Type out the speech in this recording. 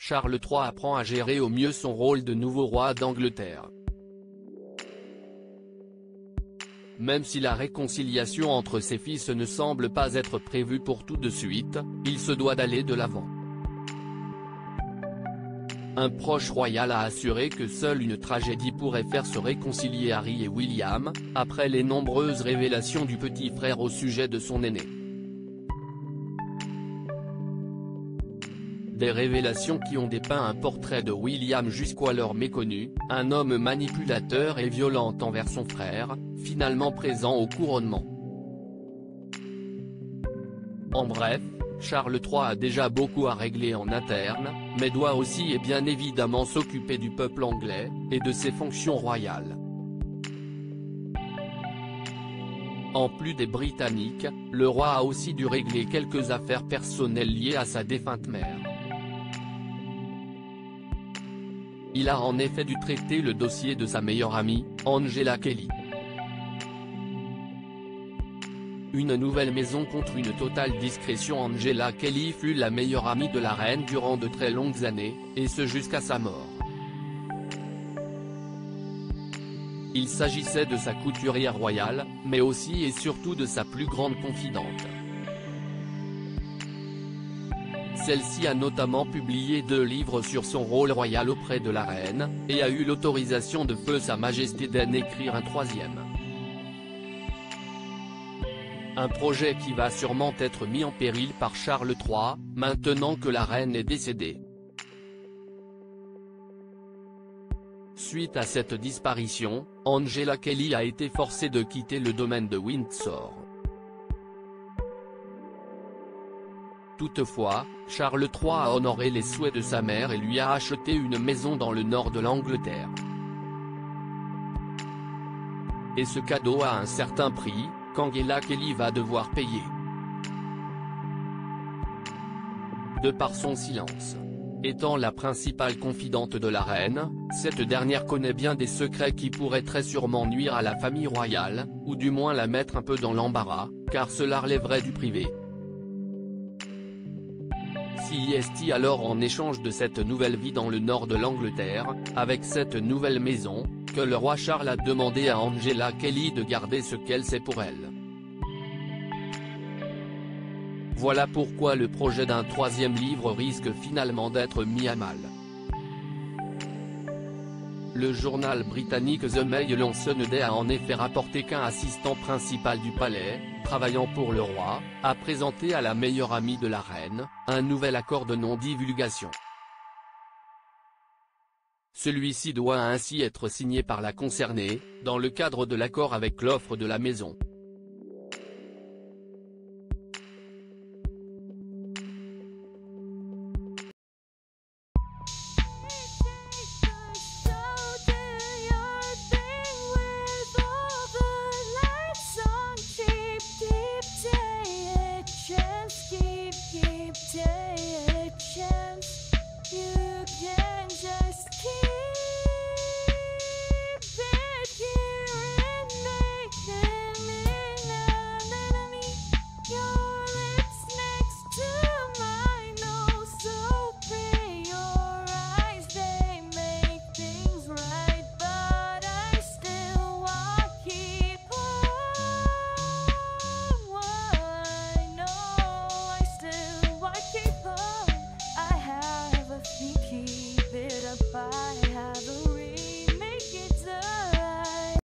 Charles III apprend à gérer au mieux son rôle de nouveau roi d'Angleterre. Même si la réconciliation entre ses fils ne semble pas être prévue pour tout de suite, il se doit d'aller de l'avant. Un proche royal a assuré que seule une tragédie pourrait faire se réconcilier Harry et William, après les nombreuses révélations du petit frère au sujet de son aîné. Des révélations qui ont dépeint un portrait de William jusqu'alors méconnu, un homme manipulateur et violent envers son frère, finalement présent au couronnement. En bref, Charles III a déjà beaucoup à régler en interne, mais doit aussi et bien évidemment s'occuper du peuple anglais, et de ses fonctions royales. En plus des Britanniques, le roi a aussi dû régler quelques affaires personnelles liées à sa défunte mère. Il a en effet dû traiter le dossier de sa meilleure amie, Angela Kelly. Une nouvelle maison contre une totale discrétion. Angela Kelly fut la meilleure amie de la reine durant de très longues années, et ce jusqu'à sa mort. Il s'agissait de sa couturière royale, mais aussi et surtout de sa plus grande confidente. Celle-ci a notamment publié 2 livres sur son rôle royal auprès de la reine, et a eu l'autorisation de feu Sa Majesté d'en écrire un 3e. Un projet qui va sûrement être mis en péril par Charles III, maintenant que la reine est décédée. Suite à cette disparition, Angela Kelly a été forcée de quitter le domaine de Windsor. Toutefois, Charles III a honoré les souhaits de sa mère et lui a acheté une maison dans le nord de l'Angleterre. Et ce cadeau a un certain prix, qu'Angela Kelly va devoir payer. De par son silence. Étant la principale confidente de la reine, cette dernière connaît bien des secrets qui pourraient très sûrement nuire à la famille royale, ou du moins la mettre un peu dans l'embarras, car cela relèverait du privé. Si est alors en échange de cette nouvelle vie dans le nord de l'Angleterre, avec cette nouvelle maison, que le roi Charles a demandé à Angela Kelly de garder ce qu'elle sait pour elle. Voilà pourquoi le projet d'un 3e livre risque finalement d'être mis à mal. Le journal britannique The Mail on Sunday a en effet rapporté qu'un assistant principal du palais, travaillant pour le roi, a présenté à la meilleure amie de la reine, un nouvel accord de non-divulgation. Celui-ci doit ainsi être signé par la concernée, dans le cadre de l'accord avec l'offre de la maison. Keep it up, I have